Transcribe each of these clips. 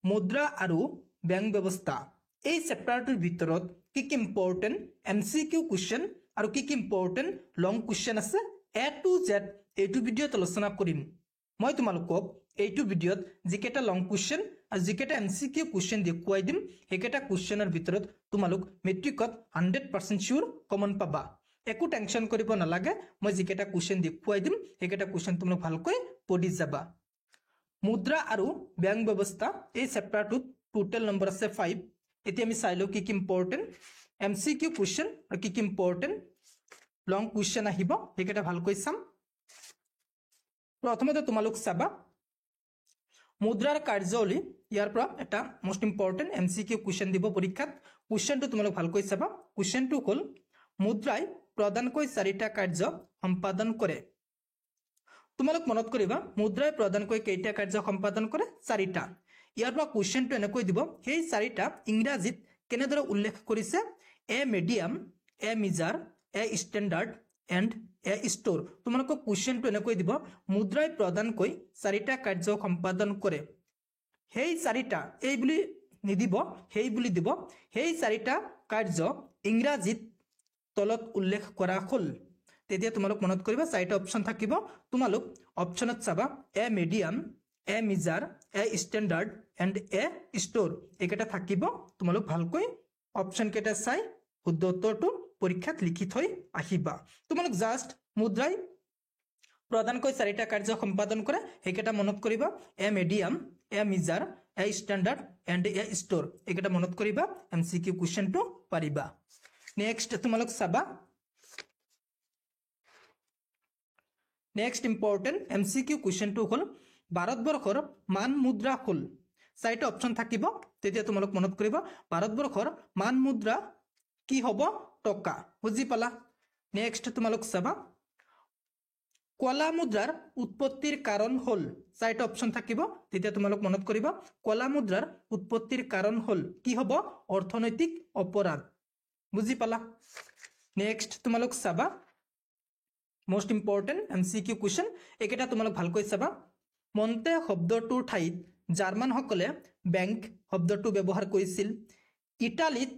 মুদ্ৰা আৰু বেংক ব্যৱস্থা এই চেপ্টাৰটোৰ ভিতৰত কি কি ইম্পৰ্টেন্ট MCQ কুৱেশ্যন আৰু কি কি ইম্পৰ্টেন্ট লং কুৱেশ্যন আছে A to Z এইটো ভিডিঅ'ত আলোচনা কৰিম মই তোমালোকক এইটো ভিডিঅ'ত যিকেইটা লং কুৱেশ্যন আৰু যিকেইটা MCQ কুৱেশ্যন দেখুৱাই দিম সেইকেইটা কুৱেশ্যনৰ ভিতৰত তোমালোক মেট্ৰিকত 100% শিওৰ কমন পাবা একো টেনচন কৰিব নালাগে মই যিকেইটা কুৱেশ্যন দেখুৱাই দিম সেইকেইটা কুৱেশ্যন তোমালোক ভালকৈ পঢ়ি যাবা মুদ্ৰা আৰু বেংক ব্যৱস্থা এই চেপ্টাৰটোত টোটাল নম্বৰ আছে 5 এতিয়া আমি চাইলো কি কি ইম্পৰ্টেন্ট MCQ কুৱেশ্যন আৰু কি কি ইম্পৰ্টেন্ট লং কুৱেশ্যন আহিব সেইকেইটা ভালকৈ চাম প্ৰথমতে তোমালোক চাবা মুদ্ৰাৰ কাৰ্যাৱলী ইয়াৰ পৰা এটা মোস্ট ইম্পৰ্টেন্ট MCQ কুৱেশ্যন দিব পৰীক্ষাত কুৱেশ্যনটো তোমালোক ভালকৈ চাবা কুৱেশ্যনটো হ'ল মুদ্ৰাই প্ৰদানকৈ চাৰিটা কাৰ্য সম্পাদন কৰে তোমালোক মনত কৰিবা মুদ্ৰাই প্ৰদানকৈ কেইটা কাৰ্য সম্পাদন কৰে চাৰিটা ইয়াৰ পৰা কুৱেশ্যনটো এনেকৈ দিব সেই চাৰিটা ইংৰাজীত কেনেদৰে উল্লেখ কৰিছে a medium a measure a standard and a store তোমালোক কুৱেশ্যনটো এনেকৈ দিব মুদ্ৰাই প্ৰদানকৈ চাৰিটা কাৰ্য সম্পাদন কৰে সেই চাৰিটা এই বুলি নিদিব সেই বুলি দিব সেই চাৰিটা কাৰ্য ইংৰাজীত তলত উল্লেখ কৰা হ'ল তেতিয়া তোমালোক মনত কৰিবা চাৰিটা অপচন থাকিব তোমালোক অপচনত চাবা a medium a measure a standard and a store এইকেইটা থাকিব তোমালোক ভালকৈ অপচন কেইটা চাই শুদ্ধ উত্তৰটো পৰীক্ষাত লিখি থৈ আহিবা তোমালোক জাষ্ট মুদ্ৰাই প্ৰদানকৈ চাৰিটা কাৰ্য সম্পাদন কৰে সেইকেইটা মনত কৰিবা a medium a measure a standard and a store এইকেইটা মনত কৰিবা MCQ কুৱেশ্যনটো পাৰিবা নেক্সট তোমালোক চাবা নেক্সট ইম্পৰ্টেন্ট MCQ কুৱেশ্যনটো হ'ল ভাৰতবৰ্ষৰ মান মুদ্ৰা হ'ল চাৰিটা অপচন থাকিব তেতিয়া তোমালোক মনত কৰিবা ভাৰতবৰ্ষৰ মান মুদ্ৰা কি হ'ব টকা বুজি পালা নেক্সট তোমালোক চাবা কলা মুদ্ৰাৰ উৎপত্তিৰ কাৰণ হ'ল চাৰিটা অপচন থাকিব তেতিয়া তোমালোক মনত কৰিবা কলা মুদ্ৰাৰ উৎপত্তিৰ কাৰণ হ'ল কি হ'ব অৰ্থনৈতিক অপৰাধ বুজি পালা নেক্সট তোমালোক চাবা মোস্ট ইম্পৰ্টেন্ট MCQ কুৱেশ্যন এইকেইটা তোমালোক ভালকৈ চাবা মন্তে শব্দটোৰ ঠাইত জাৰ্মানসকলে বেংক শব্দটো ব্যৱহাৰ কৰিছিল ইটালীত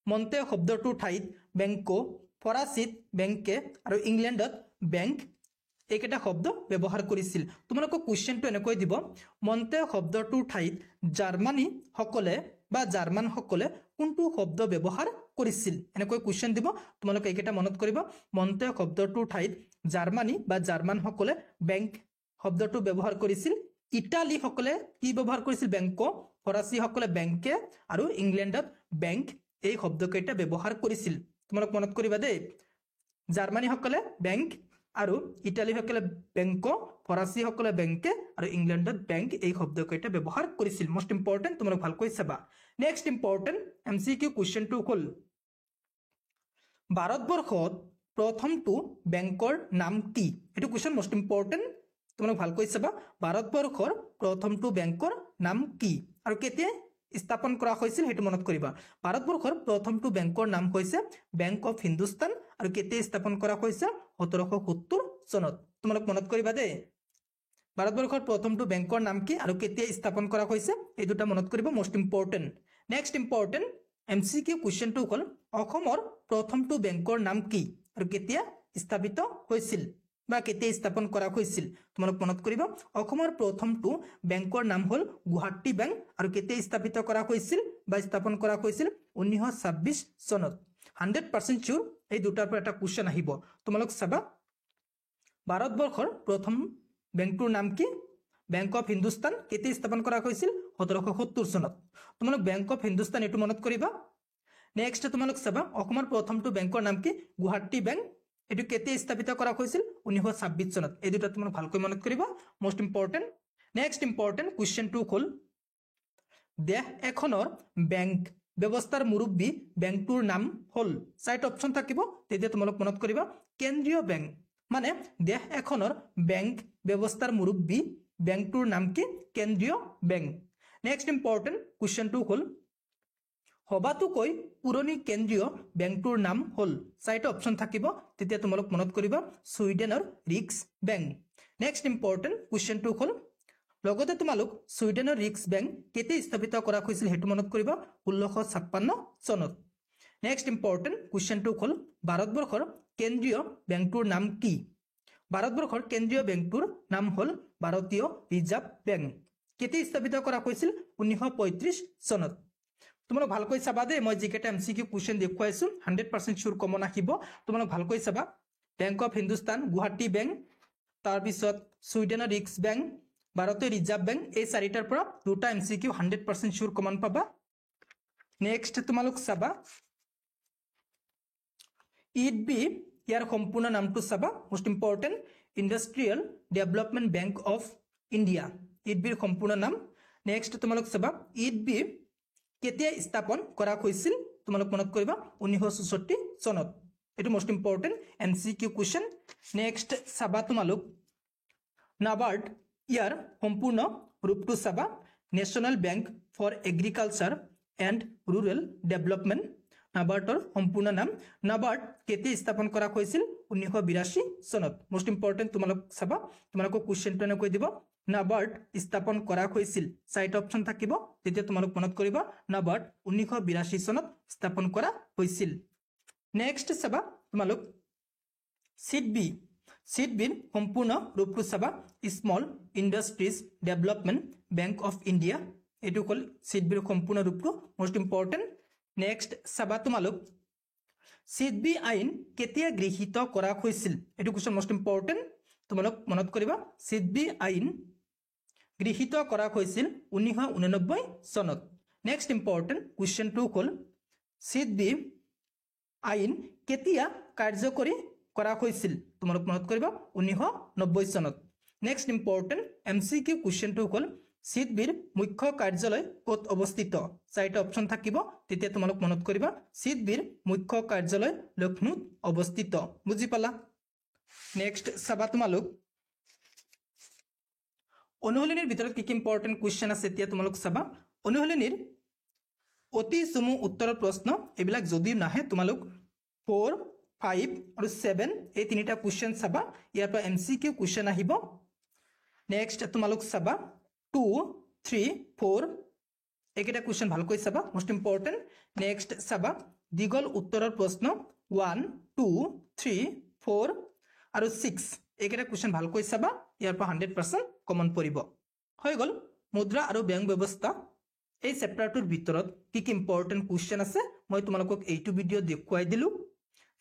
মন্তে শব্দটোৰ ঠাইত বেংকো ফৰাচীত বেংকে আৰু ইংলেণ্ডত বেংক এইকেইটা শব্দ ব্যৱহাৰ কৰিছিল তোমালোকক কুৱেশ্যনটো এনেকৈ দিব মন্তে শব্দটোৰ ঠাইত জাৰ্মানীসকলে বা জাৰ্মানসকলে কোনটো শব্দ ব্যৱহাৰ কৰিছিল এনেকৈ কুৱেশ্যন দিব তোমালোকে এইকেইটা মনত কৰিব মন্তে শব্দটোৰ ঠাইত জাৰ্মানী বা জাৰ্মানসকলে বেংক শব্দটো ব্যৱহাৰ কৰিছিল ইটালীসকলে কি ব্যৱহাৰ কৰিছিল বেংকো ফৰাচীসকলে বেংকে আৰু ইংলেণ্ডত বেংক এই শব্দকেইটা ব্যৱহাৰ কৰিছিল তোমালোক মনত কৰিবা দেই জাৰ্মানীসকলে বেংক আৰু ইটালীসকলে বেংকো ফৰাচীসকলে বেংকে আৰু ইংলেণ্ডত বেংক এই শব্দকেইটা ব্যৱহাৰ কৰিছিল মোস্ট ইম্পৰ্টেন্ট তোমালোক ভালকৈ চাবা নেক্সট ইম্পৰ্টেন্ট MCQ কুৱেশ্যনটো হ'ল ভাৰতবৰ্ষত প্ৰথমটো বেংকৰ নাম কি এইটো কুৱেশ্যন মোস্ট ইম্পৰ্টেন্ট তোমালোক ভালকৈ চাবা ভাৰতবৰ্ষৰ প্ৰথমটো বেংকৰ নাম কি আৰু কেতিয়া স্থাপন কৰা হৈছিল হেতু মনত কৰিবা ভাৰতবৰ্ষৰ প্ৰথমটো বেংকৰ নাম হৈছে বেংক অফ হিন্দুস্তান আৰু কেতিয়া স্থাপন কৰা হৈছিল 1770 চনত তোমালোক মনত কৰিবা দেই ভাৰতবৰ্ষৰ প্ৰথমটো বেংকৰ নাম কি আৰু কেতিয়া স্থাপন কৰা হৈছে এই দুটা মনত কৰিব most important next important MCQ কুৱেশ্যনটো হ'ল অসমৰ প্ৰথমটো বেংকৰ নাম কি আৰু কেতিয়া স্থাপিত হৈছিল বা কেতিয়া স্থাপন কৰা হৈছিল তোমালোক মনত কৰিবা অসমৰ প্ৰথমটো বেংকৰ নাম হ'ল গুৱাহাটী বেংক আৰু কেতিয়া স্থাপিত কৰা হৈছিল বা স্থাপন কৰা হৈছিল 1926 চনত 100% শিওৰ এই দুটাৰ পৰা এটা কুৱেশ্যন আহিব তোমালোক চাবা ভাৰতবৰ্ষৰ প্ৰথম বেংকটোৰ নাম কি বেংক অফ হিন্দুস্তান কেতিয়া স্থাপন কৰা হৈছিল 1770 চনত তোমালোক বেংক অফ হিন্দুস্তান এটো মনত কৰিবা নেক্সট তোমালোক চাবা অসমৰ প্ৰথমটো বেংকৰ নাম কি গুৱাহাটী বেংক এটো কেতিয়া স্থাপিত কৰা হৈছিল 1926 চনত এই দুটা তোমালোক ভালকৈ মনত কৰিবা মোস্ট ইম্পৰ্টেন্ট নেক্সট ইম্পৰ্টেন্ট কুৱেশ্যনটো হ'ল দেশ এখনৰ বেংক ব্যৱস্থাৰ মুৰব্বী বেংকটোৰ নাম হ'ল চাৰিটা অপচন থাকিব তেতিয়া তোমালোক মনত কৰিবা কেন্দ্ৰীয় বেংক মানে দেশ এখনৰ বেংক ব্যৱস্থাৰ মুৰব্বী বেংকটোৰ নাম কি কেন্দ্ৰীয় বেংক নেক্সট ইম্পৰ্টেন্ট কুৱেশ্যনটো হ'ল হবাতোকৈ পুৰণি কেন্দ্ৰীয় বেংকটোৰ নাম হ'ল চাৰিটা অপচন থাকিব তেতিয়া তোমালোক মনত কৰিবা সুইডেনৰ ৰিক্স বেংক নেক্সট ইম্পৰ্টেন্ট কুৱেশ্যনটো হ'ল লগতে তোমালোক ছুইডেনৰ ৰিক্স বেংক কেতিয়া স্থাপিত কৰা হৈছিল হেতু মনত কৰিবা 1656 চনত নেক্সট ইম্পৰ্টেন্ট কোৱেশ্চনটো হ'ল ভাৰতবৰ্ষৰ কেন্দ্ৰীয় বেংকটোৰ নাম কি ভাৰতবৰ্ষৰ কেন্দ্ৰীয় বেংকটোৰ নাম হ'ল ভাৰতীয় ৰিজাৰ্ভ বেংক কেতিয়া স্থাপিত কৰা হৈছিল 1935 চনত তোমালোক ভালকৈ চাবা দে মই জিকেটা এমসিকিউ কোৱেশ্চন দেখুৱাইছো 100% শিওৰ কমন আহিব তোমালোক ভালকৈ চাবা bank of Hindustan Guwahati bank তাৰ পিছত ছুইডেনৰ ৰিক্স বেংক ভাৰতীয় ৰিজাৰ্ভ বেংক এই চাৰিটাৰ পৰা দুটা এমসিকিউ 100% শিওৰ কমন পাবা নেক্সট তোমালোক চাবা ইডবি ইয়াৰ সম্পূৰ্ণ নামটো চাবা most important industrial development bank of India ইডবিৰ সম্পূৰ্ণ নাম নেক্সট তোমালোক চাবা ইডবি কেতিয়া স্থাপন কৰা হৈছিল তোমালোক মনত কৰিবা 1964 চনত এটো most important MCQ question next চাবা তোমালোক নাবাৰ্ড ইয়াৰ সম্পূৰ্ণ ৰূপটো চাবা national bank for agriculture and rural development নাবাৰ্ডৰ সম্পূৰ্ণ নাম নাবাৰ্ড কেতিয়া স্থাপন কৰা হৈছিল 1982 চনত মোস্ট ইম্পৰ্টেন্ট তোমালোক চাবা তোমালোক কোৱেশ্চনটো এনে কৈ দিব নাবাৰ্ড স্থাপন কৰা হৈছিল চাইট অপচন থাকিব তেতিয়া তোমালোক মনত কৰিবা নাবাৰ্ড 1982 চনত স্থাপন কৰা হৈছিল নেক্সট চাবা তোমালোক সিডবিৰ সম্পূৰ্ণ ৰূপটো চাবা small industries development bank of India এটো কল সিডবিৰ সম্পূৰ্ণ ৰূপটো মোস্ট ইম্পৰ্টেন্ট নেক্সট চাবা তোমালোক সিডবি আইন কেতিয়া গৃহীত কৰা হৈছিল এটো কোৱেশ্চন মোস্ট ইম্পৰ্টেন্ট তোমালোক মনত কৰিবা সিডবি আইন গৃহীত কৰা হৈছিল 1989 চনত নেক্সট ইম্পৰ্টেন্ট কোৱেশ্চনটো হ'ল সিডবি আইন কেতিয়া কাৰ্যকৰী কৰা হৈছিল তোমালোক মনত কৰিবা 1990 চনত নেক্সট ইম্পৰ্টেন্ট এমসিকিউ কোৱেশ্চনটো হ'ল সিডবিৰ মুখ্য কাৰ্যালয় ক'ত অৱস্থিত চাৰিটা অপচন থাকিব তেতিয়া তোমালোক মনত কৰিবা সিডবিৰ মুখ্য কাৰ্যালয় লক্ষ্ণৌত অৱস্থিত বুজি পালা নেক্সট চাবা তোমালোক অনুশীলনীৰ ভিতৰত কি ইম্পৰ্টেন্ট কোৱেশ্চন আছে এতিয়া তোমালোক চাবা অনুশীলনীৰ অতি চমু উত্তৰৰ প্ৰশ্ন এবিলাক যদি নাহে তোমালোক 4 5 আৰু 7 এই তিনিটা কোৱেশ্চন চাবা ইয়াৰ পৰা এমসিকিউ কোৱেশ্চন আহিব নেক্সট তোমালোক চাবা 2 3 4 একেটা কোৱেশ্চন ভালকৈ চাবা মোস্ট ইম্পৰ্টেন্ট নেক্সট চাবা দীঘল উত্তৰৰ প্ৰশ্ন 1 2 3 4 আৰু 6 একেটা কোৱেশ্চন ভালকৈ চাবা ইয়াৰ পৰা 100% কমন পৰিব হৈ গল মুদ্ৰা আৰু বেংক ব্যৱস্থা এই চেপ্টাৰটোৰ ভিতৰত কি ইম্পৰ্টেন্ট কোৱেশ্চন আছে মই তোমালোকক এইটো ভিডিও দেখুৱাই দিলো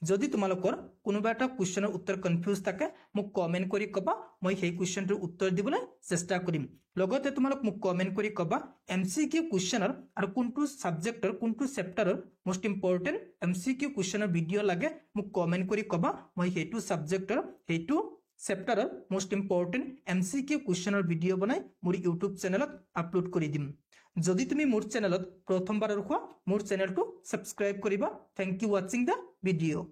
যদি তোমালোকৰ কোনোবা এটা কোৱেশ্চনৰ উত্তৰ কনফিউজ থাকে মোক কমেন্ট কৰি কবা মই সেই কোৱেশ্চনটোৰ উত্তৰ দিবলৈ চেষ্টা কৰিম লগতে তোমালোক মোক কমেন্ট কৰি কবা এমসিকিউ কোৱেশ্চনৰ আৰু কোনটো সাবজেক্টৰ কোনটো চেপ্টাৰৰ মোস্ট ইম্পৰ্টেন্ট এমসিকিউ কোৱেশ্চনৰ ভিডিও লাগে মোক কমেন্ট কৰি কবা মই সেইটো সাবজেক্টৰ সেইটো চেপ্টাৰৰ মোস্ট ইম্পৰ্টেন্ট এমসিকিউ কোৱেশ্চনৰ ভিডিও বনাই মোৰ ইউটিউব চেনেলত আপলোড কৰি দিম যদি তুমি মোৰ চেনেলত প্ৰথমবাৰৰ হোৱা মোৰ চেনেলটো সাবস্ক্ৰাইব কৰিবা thank you watching the video